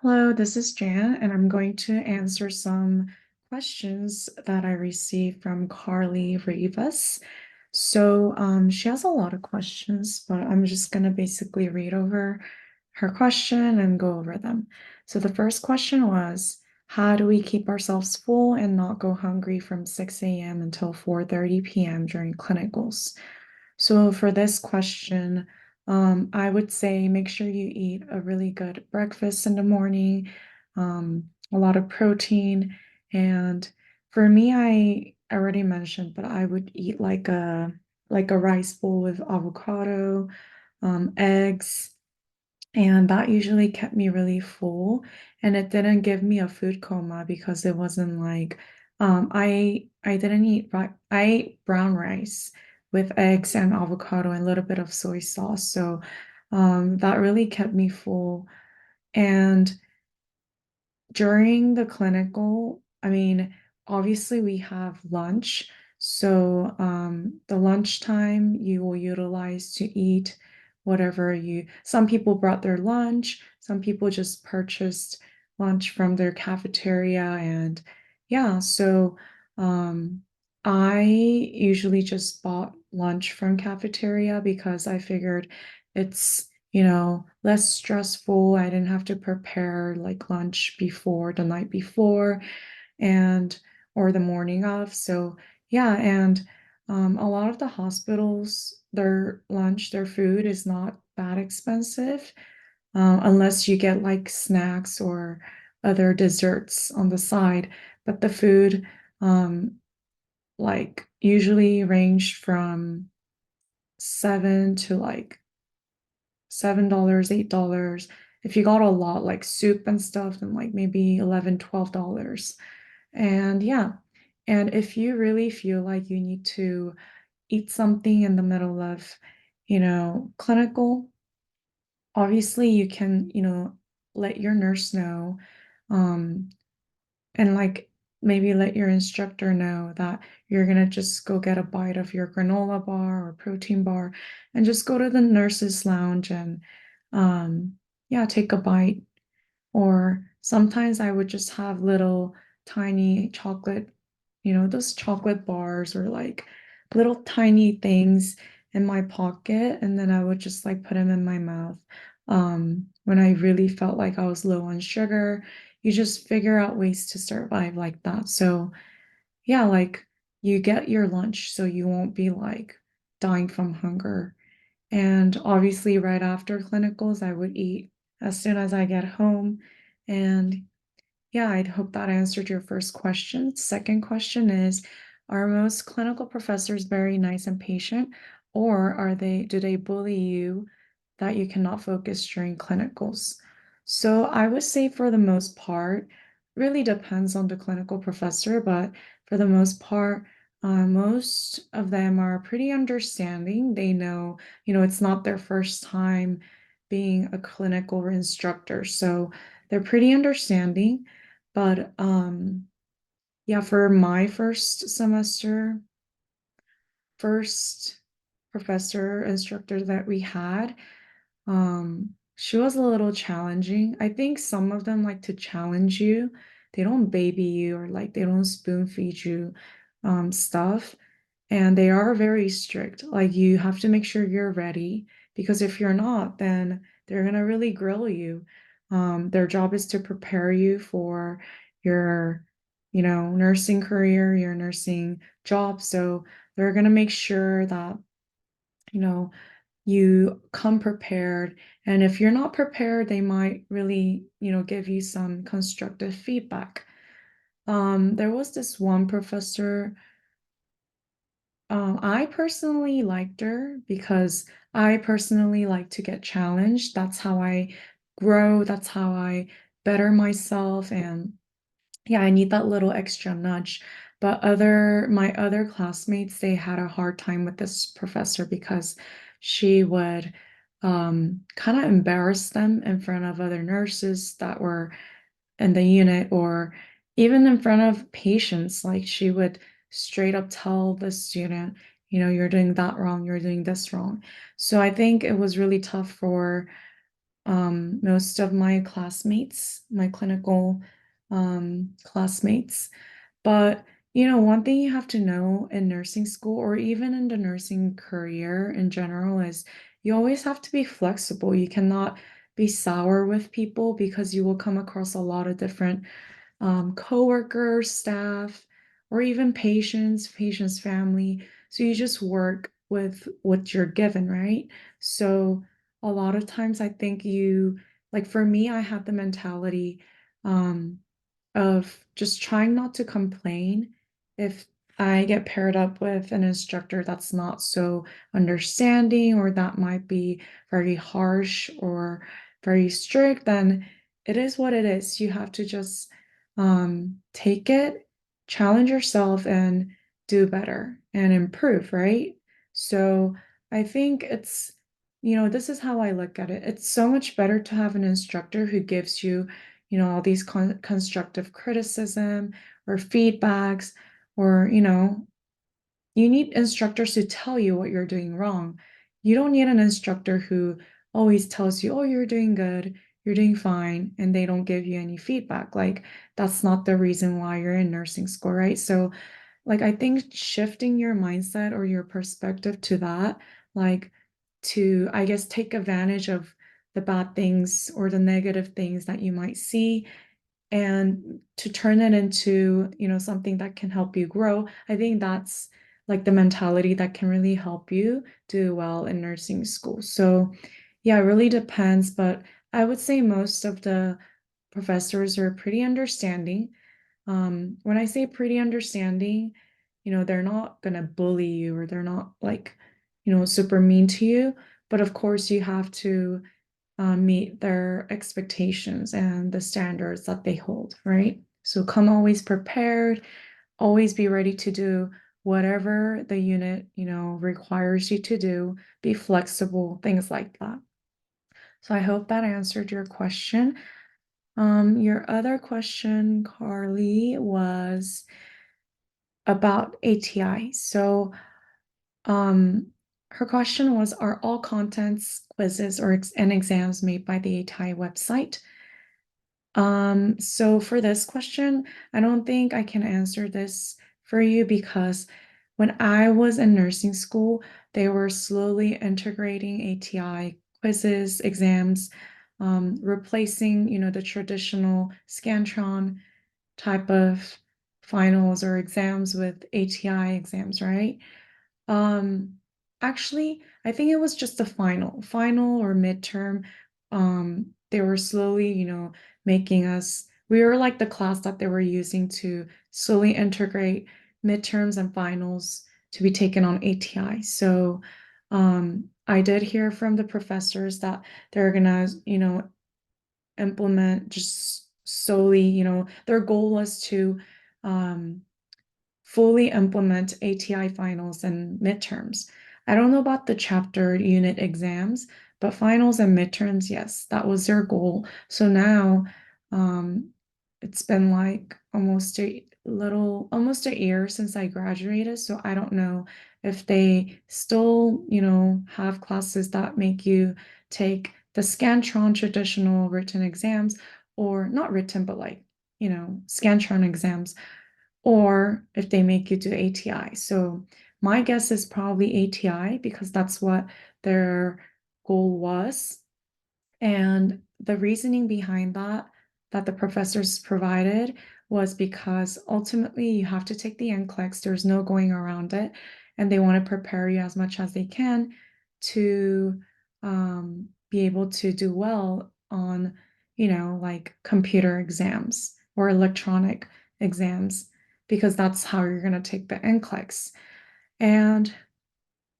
Hello, this is Jann, and I'm going to answer some questions that I received from Carly Rivas. She has a lot of questions, but I'm just going to basically read over her question and go over them. So the first question was, how do we keep ourselves full and not go hungry from 6 a.m. until 4:30 p.m. during clinicals? So for this question, I would say make sure you eat a really good breakfast in the morning, a lot of protein. And for me, I already mentioned, but I would eat like a rice bowl with avocado, eggs, and that usually kept me really full. And it didn't give me a food coma because it wasn't like I didn't eat I ate brown rice with eggs and avocado and a little bit of soy sauce. So that really kept me full. And during the clinical, I mean, obviously we have lunch. So the lunchtime you will utilize to eat whatever some people brought their lunch, some people just purchased lunch from their cafeteria. And yeah, so um, I usually just bought lunch from cafeteria because I figured it's less stressful. I didn't have to prepare like lunch before the night before and or the morning of. So yeah, and a lot of the hospitals, their lunch, their food is not that expensive, unless you get like snacks or other desserts on the side. But the food, like usually ranged from seven to like $7, $8. If you got a lot like soup and stuff, then like maybe 11, $12. And yeah, and if you really feel like you need to eat something in the middle of, clinical, obviously you can, let your nurse know, um, and like maybe let your instructor know that you're gonna just go get a bite of your granola bar or protein bar and just go to the nurse's lounge and yeah, take a bite. Or sometimes I would just have little tiny chocolate, those chocolate bars or like little tiny things in my pocket, and then I would just like put them in my mouth. When I really felt like I was low on sugar, you just figure out ways to survive like that. So yeah, like you get your lunch so you won't be like dying from hunger. And obviously, right after clinicals, I would eat as soon as I get home. And yeah, I hope that answered your first question. Second question is, are most clinical professors very nice and patient, or do they bully you that you cannot focus during clinicals? So I would say for the most part, really depends on the clinical professor, but for the most part, most of them are pretty understanding. They know, it's not their first time being a clinical instructor, so they're pretty understanding. But yeah, for my first semester, first professor instructor that we had, she was a little challenging. I think some of them like to challenge you. They don't baby you or like they don't spoon feed you stuff. And they are very strict. Like you have to make sure you're ready because if you're not, then they're gonna really grill you. Their job is to prepare you for your, nursing career, your nursing job. So they're gonna make sure that, you know, you come prepared. And if you're not prepared, they might really, give you some constructive feedback. There was this one professor. I personally liked her because I personally like to get challenged. That's how I grow. That's how I better myself. And yeah, I need that little extra nudge. But my other classmates, they had a hard time with this professor because she would kind of embarrass them in front of other nurses that were in the unit or even in front of patients. Like she would straight up tell the student, you're doing that wrong, you're doing this wrong. So I think it was really tough for most of my classmates, my clinical classmates. But one thing you have to know in nursing school or even in the nursing career in general is you always have to be flexible. You cannot be sour with people because you will come across a lot of different coworkers, staff, or even patients' family. So you just work with what you're given, right? So a lot of times I think like for me, I had the mentality um, of just trying not to complain if I get paired up with an instructor that's not so understanding or that might be very harsh or very strict, then it is what it is. You have to just take it, challenge yourself, and do better and improve, right? So I think this is how I look at it. It's so much better to have an instructor who gives you all these constructive criticism or feedbacks, or you need instructors to tell you what you're doing wrong. You don't need an instructor who always tells you, oh, you're doing good, you're doing fine, and they don't give you any feedback. Like, that's not the reason why you're in nursing school, right? So, like, I think shifting your mindset or your perspective to that, like, to, I guess, take advantage of the bad things or the negative things that you might see and to turn it into something that can help you grow. I think that's like the mentality that can really help you do well in nursing school. So yeah, it really depends, but I would say most of the professors are pretty understanding. When I say pretty understanding, they're not gonna bully you or they're not like super mean to you, but of course you have to meet their expectations and the standards that they hold, right? So come always prepared, always be ready to do whatever the unit, requires you to do, be flexible, things like that. So I hope that answered your question. Your other question, Carly, was about ATI. So um, her question was, are all contents, quizzes, and exams made by the ATI website? So for this question, I don't think I can answer this for you because when I was in nursing school, they were slowly integrating ATI quizzes, exams, replacing, the traditional Scantron type of finals or exams with ATI exams, right? Um, Actually, I think it was just a final or midterm. They were slowly, making us, we were like the class that they were using to slowly integrate midterms and finals to be taken on ATI. So, I did hear from the professors that they're gonna, implement just solely, their goal was to, um, fully implement ATI finals and midterms. I don't know about the chapter unit exams, but finals and midterms, yes, that was their goal. So now um, it's been like almost a year since I graduated. So I don't know if they still, have classes that make you take the Scantron traditional written exams, or not written, but like, Scantron exams, or if they make you do ATI. So my guess is probably ATI because that's what their goal was. And the reasoning behind that the professors provided, was because ultimately you have to take the NCLEX. There's no going around it. And they want to prepare you as much as they can to be able to do well on, like computer exams or electronic exams, because that's how you're going to take the NCLEX. And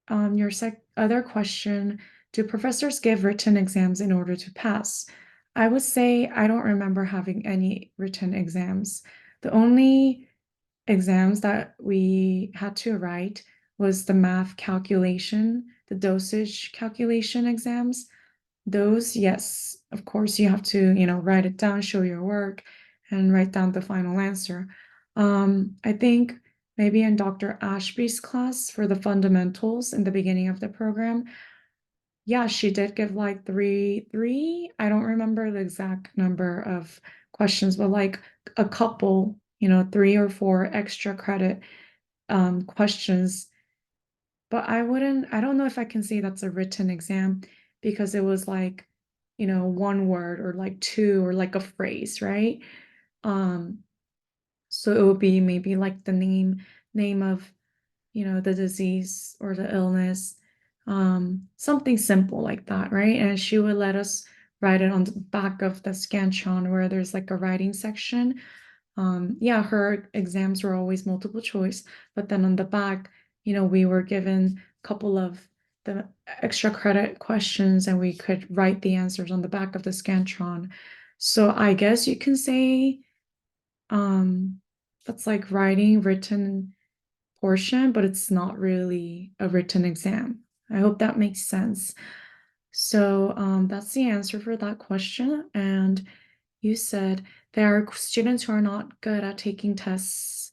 your other question, do professors give written exams in order to pass? I would say I don't remember having any written exams. The only exams that we had to write was the math calculation, the dosage calculation exams. Those, yes, of course, you have to, write it down, show your work, and write down the final answer. I think maybe in Dr. Ashby's class for the fundamentals in the beginning of the program, Yeah, she did give like three. I don't remember the exact number of questions, but like a couple, 3 or 4 extra credit questions. But I don't know if I can say that's a written exam because it was like, one word or like two or like a phrase, right? Um, so it would be maybe like the name of, the disease or the illness, something simple like that, right? And she would let us write it on the back of the Scantron where there's like a writing section. Yeah, her exams were always multiple choice, but then on the back, we were given a couple of the extra credit questions and we could write the answers on the back of the Scantron. So I guess you can say um that's like writing written portion, but it's not really a written exam. I hope that makes sense. So that's the answer for that question. And you said there are students who are not good at taking tests,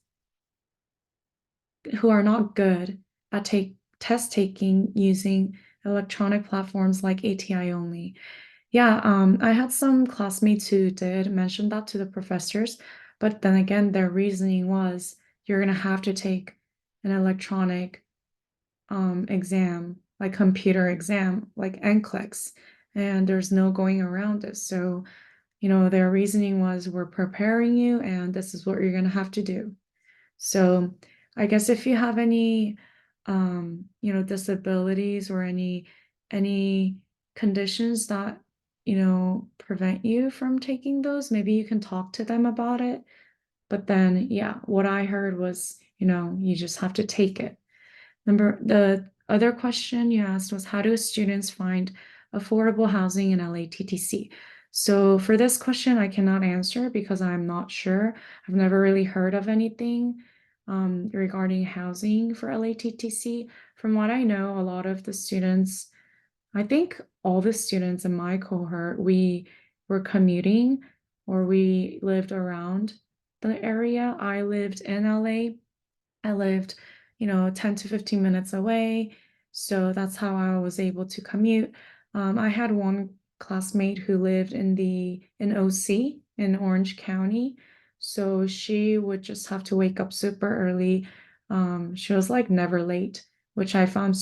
who are not good at take test taking using electronic platforms like ATI only. Yeah, I had some classmates who did mention that to the professors, but then again, their reasoning was you're gonna have to take an electronic exam, like computer exam, like NCLEX, and there's no going around it. So, their reasoning was we're preparing you and this is what you're gonna have to do. So I guess if you have any disabilities or any conditions that, prevent you from taking those, maybe you can talk to them about it. But then, yeah, what I heard was, you just have to take it. The other question you asked was how do students find affordable housing in LATTC? So for this question, I cannot answer because I'm not sure. I've never really heard of anything regarding housing for LATTC. From what I know, a lot of the students, I think all the students in my cohort, we were commuting or we lived around the area. I lived in LA. I lived, 10 to 15 minutes away. So that's how I was able to commute. I had one classmate who lived in OC in Orange County. So she would just have to wake up super early. She was like never late, which I found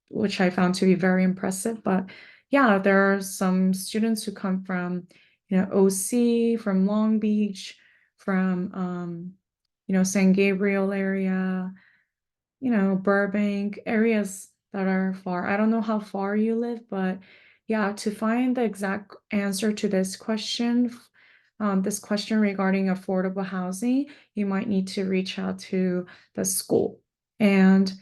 which I found to be very impressive. But yeah, there are some students who come from, OC, from Long Beach, from San Gabriel area, Burbank, areas that are far. I don't know how far you live, but yeah, to find the exact answer to this question regarding affordable housing, you might need to reach out to the school. And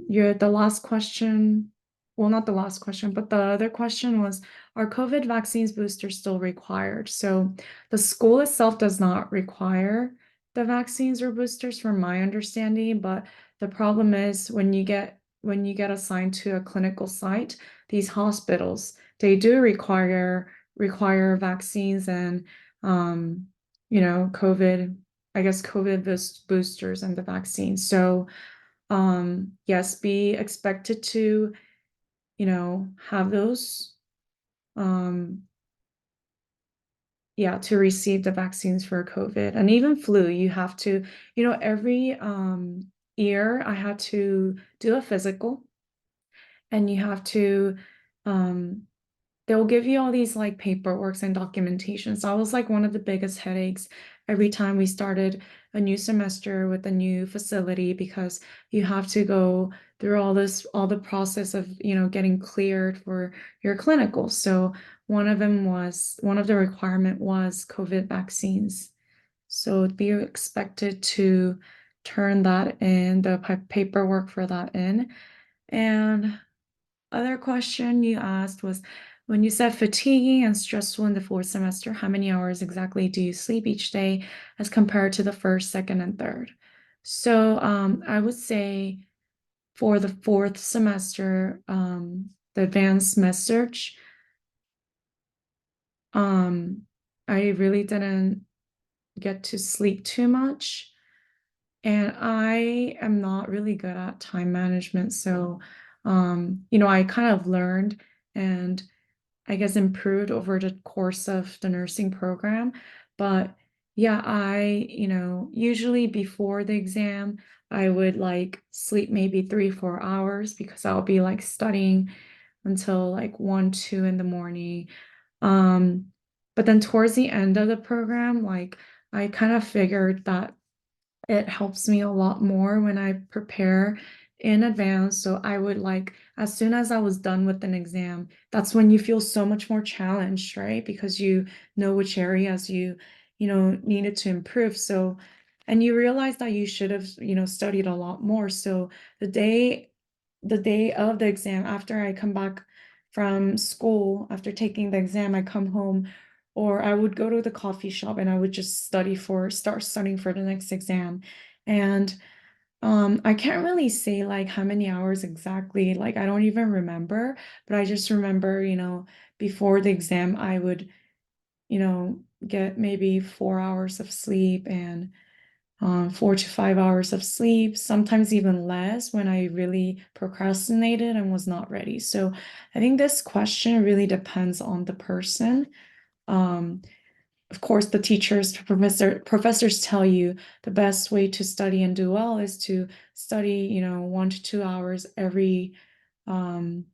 the last question, well, not the last question, but the other question was, are COVID vaccines boosters still required? So the school itself does not require the vaccines or boosters from my understanding, but the problem is when you get assigned to a clinical site, these hospitals, they do require vaccines and COVID, I guess COVID boosters and the vaccine. So yes, be expected to, have those um yeah, to receive the vaccines for COVID and even flu. You have to, every year I had to do a physical and you have to um they'll give you all these like paperworks and documentation. So that was like one of the biggest headaches every time we started a new semester with a new facility because you have to go through all the process of, getting cleared for your clinical. So one of the requirement was COVID vaccines. So be expected to turn that in, the paperwork for that in. And other question you asked was when you said fatiguing and stressful in the fourth semester, how many hours exactly do you sleep each day as compared to the first, second, and third? So I would say for the fourth semester, the advanced med search, um, I really didn't get to sleep too much. And I am not really good at time management. So, I kind of learned and I guess improved over the course of the nursing program. But yeah, usually before the exam, I would like sleep maybe 3, 4 hours because I'll be like studying until like 1, 2 in the morning. Um, but then towards the end of the program, like I kind of figured that it helps me a lot more when I prepare in advance. So I would like, as soon as I was done with an exam, that's when you feel so much more challenged, right? Because you know which areas you needed to improve. So, and you realize that you should have, studied a lot more. So the day, the day of the exam, after I come back from school, after taking the exam, I come home or I would go to the coffee shop and I would just start studying for the next exam. And I can't really say like how many hours exactly, like I don't even remember, but I just remember, before the exam, I would, get maybe 4 hours of sleep and 4 to 5 hours of sleep, sometimes even less when I really procrastinated and was not ready. So I think this question really depends on the person. Um, of course, the professors tell you the best way to study and do well is to study, 1 to 2 hours every, um,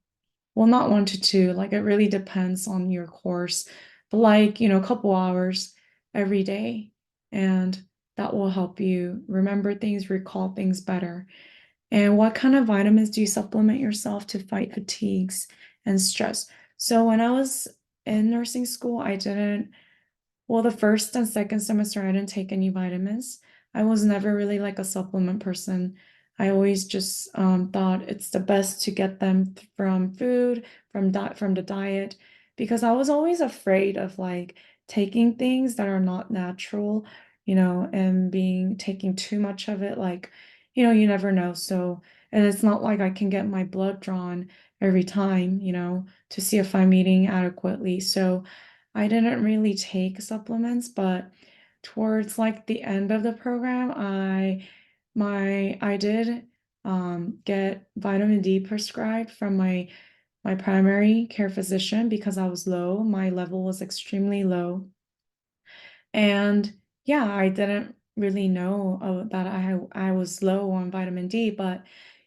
well, not 1 to 2, like it really depends on your course, but like, a couple hours every day. And that will help you remember things, recall things better. And what kind of vitamins do you supplement yourself to fight fatigues and stress? So when I was in nursing school, I didn't well, the first and second semester, I didn't take any vitamins. I was never really like a supplement person. I always just thought it's the best to get them from food, from the diet, because I was always afraid of like taking things that are not natural, and being taking too much of it. Like, you never know. So, and it's not like I can get my blood drawn every time, to see if I'm eating adequately. So, I didn't really take supplements, but towards like the end of the program, I did get vitamin D prescribed from my primary care physician because I was low. My level was extremely low. And yeah, I didn't really know that I was low on vitamin D, but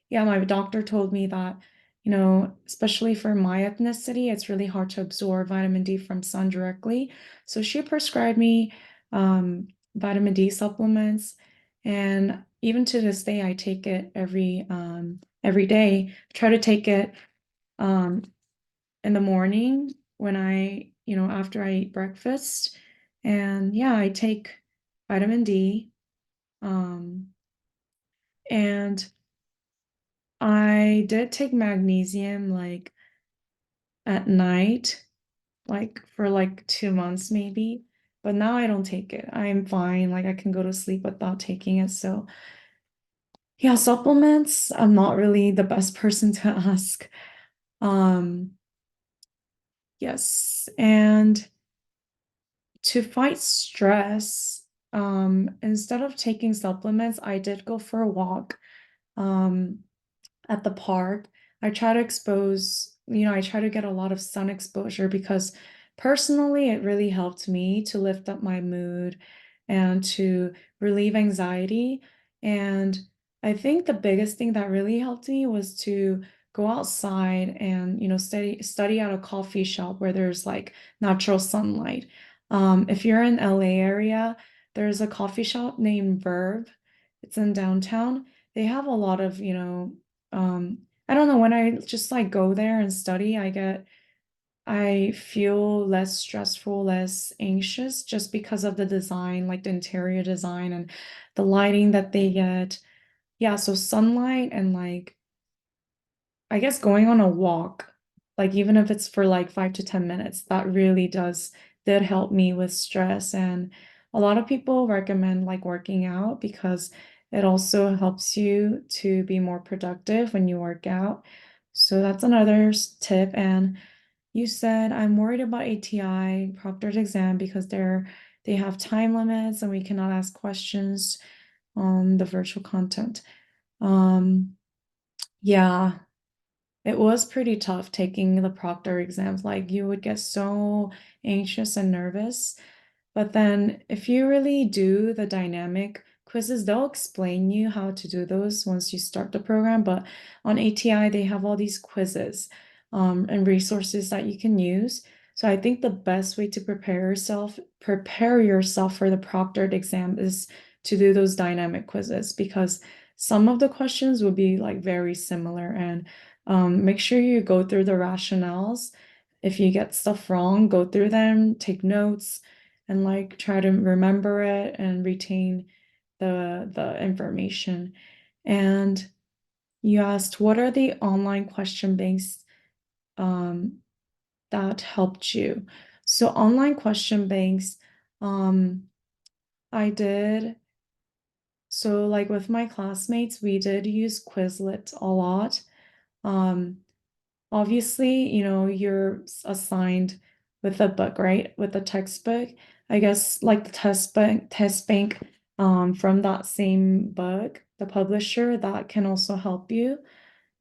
yeah, my doctor told me that, especially for my ethnicity, it's really hard to absorb vitamin D from sun directly. So she prescribed me vitamin D supplements, and even to this day, I take it every day. Try to take it um, in the morning when after I eat breakfast. And yeah, I take vitamin D. Um, and I did take magnesium like at night, like for like 2 months maybe. But now I don't take it. I'm fine. Like I can go to sleep without taking it. So yeah, supplements, I'm not really the best person to ask. Um, yes. And to fight stress, instead of taking supplements, I did go for a walk um, at the park. I try to get a lot of sun exposure because personally, it really helped me to lift up my mood and to relieve anxiety. And I think the biggest thing that really helped me was to go outside and, study at a coffee shop where there's like natural sunlight. If you're in LA area, there's a coffee shop named Verve. It's in downtown. They have a lot of, I don't know, when I just like go there and study, I feel less stressful, less anxious just because of the design, like the interior design and the lighting that they get. Yeah, so sunlight and like I guess going on a walk, like even if it's for like 5 to 10 minutes, that really did help me with stress. And a lot of people recommend like working out because it also helps you to be more productive when you work out. So that's another tip. And you said I'm worried about ATI, proctored exam, because they have time limits and we cannot ask questions on the virtual content. Um, yeah. It was pretty tough taking the proctor exams. Like you would get so anxious and nervous. But then if you really do the dynamic quizzes, they'll explain you how to do those once you start the program. But on ATI, they have all these quizzes and resources that you can use. So I think the best way to prepare yourself for the proctored exam is to do those dynamic quizzes because some of the questions will be like very similar and make sure you go through the rationales. If you get stuff wrong, go through them, take notes, and like try to remember it and retain the information. And you asked, what are the online question banks um, that helped you? So online question banks, um, I did. So like with my classmates, we did use Quizlet a lot. Um, Obviously, you're assigned with a book, right? With a textbook. I guess like the test bank from that same book, the publisher, that can also help you.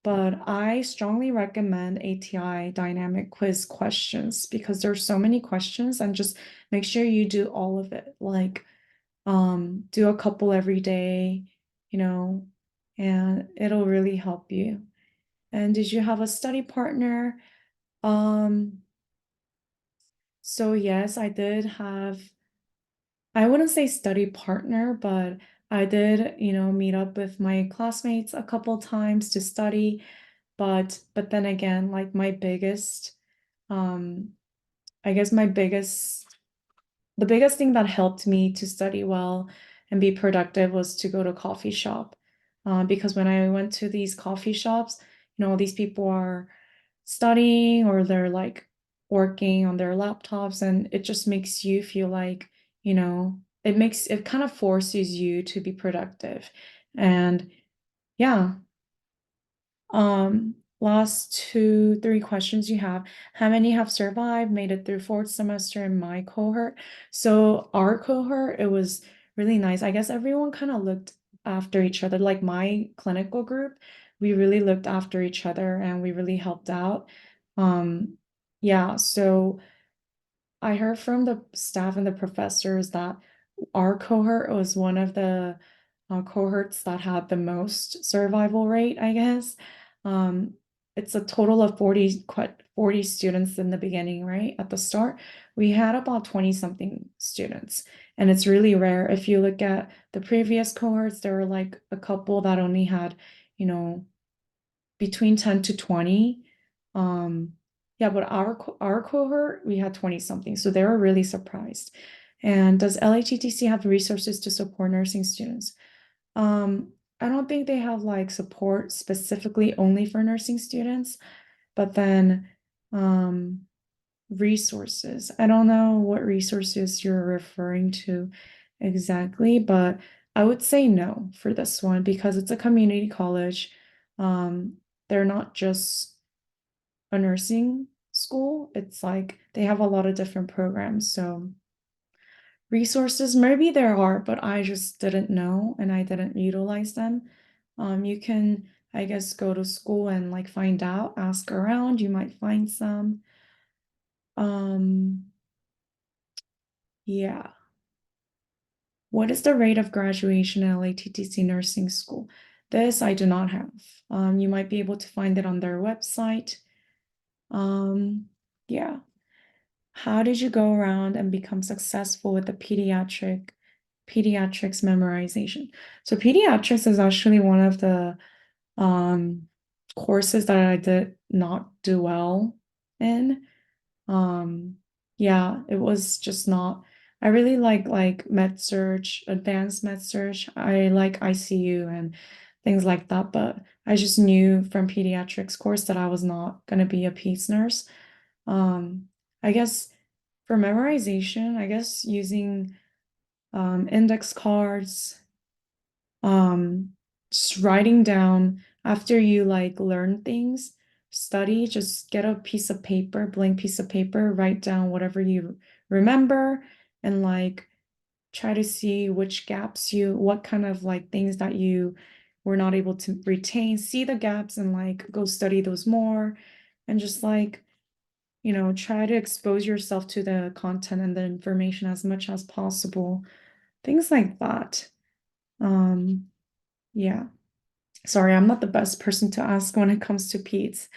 But I strongly recommend ATI dynamic quiz questions because there's so many questions and just make sure you do all of it. Like do a couple every day, you know, and it'll really help you. And did you have a study partner? Um, so yes, I did have, I wouldn't say study partner, but I did, meet up with my classmates a couple times to study. But then again, like my biggest, um, I guess the biggest thing that helped me to study well and be productive was to go to coffee shop. Because when I went to these coffee shops, all these people are studying or they're like working on their laptops, and it just makes you feel like, it kind of forces you to be productive. And yeah, last two, three questions you have. How many have survived, made it through fourth semester in my cohort? So our cohort, it was really nice. I guess everyone kind of looked after each other. Like my clinical group, we really looked after each other and we really helped out. Yeah, so I heard from the staff and the professors that our cohort was one of the cohorts that had the most survival rate, I guess. Um, it's a total of 40 students in the beginning, right? At the start, we had about 20 something students, and it's really rare. If you look at the previous cohorts, there were like a couple that only had, you know, between 10 to 20. Yeah, but our cohort, we had 20 something, so they were really surprised. And does LHTTC have resources to support nursing students? I don't think they have like support specifically only for nursing students, but then um resources. I don't know what resources you're referring to exactly, but I would say no for this one because it's a community college. Um, they're not just a nursing school. It's like they have a lot of different programs. So resources, maybe there are, but I just didn't know and I didn't utilize them. You can, I guess, go to school and like find out, ask around, you might find some. Um, yeah. What is the rate of graduation in LATTC nursing school? This I do not have. You might be able to find it on their website. Yeah. How did you go around and become successful with the pediatrics memorization? So pediatrics is actually one of the um courses that I did not do well in. Um, yeah, it was just not. I really like med surg, advanced med surg. I like ICU and things like that, but I just knew from pediatrics course that I was not gonna be a peds nurse. I guess for memorization, I guess using index cards, um, just writing down after you like learn things, study, just get a piece of paper, blank piece of paper, write down whatever you remember and like try to see which gaps what kind of like things that you we're not able to retain, see the gaps and like go study those more and just like, try to expose yourself to the content and the information as much as possible. Things like that. Um, yeah. Sorry, I'm not the best person to ask when it comes to PEDS.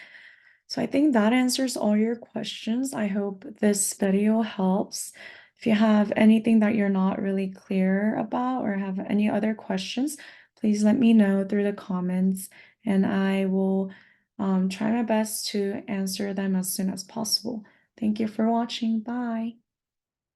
So I think that answers all your questions. I hope this video helps. If you have anything that you're not really clear about or have any other questions, please let me know through the comments and I will try my best to answer them as soon as possible. Thank you for watching. Bye.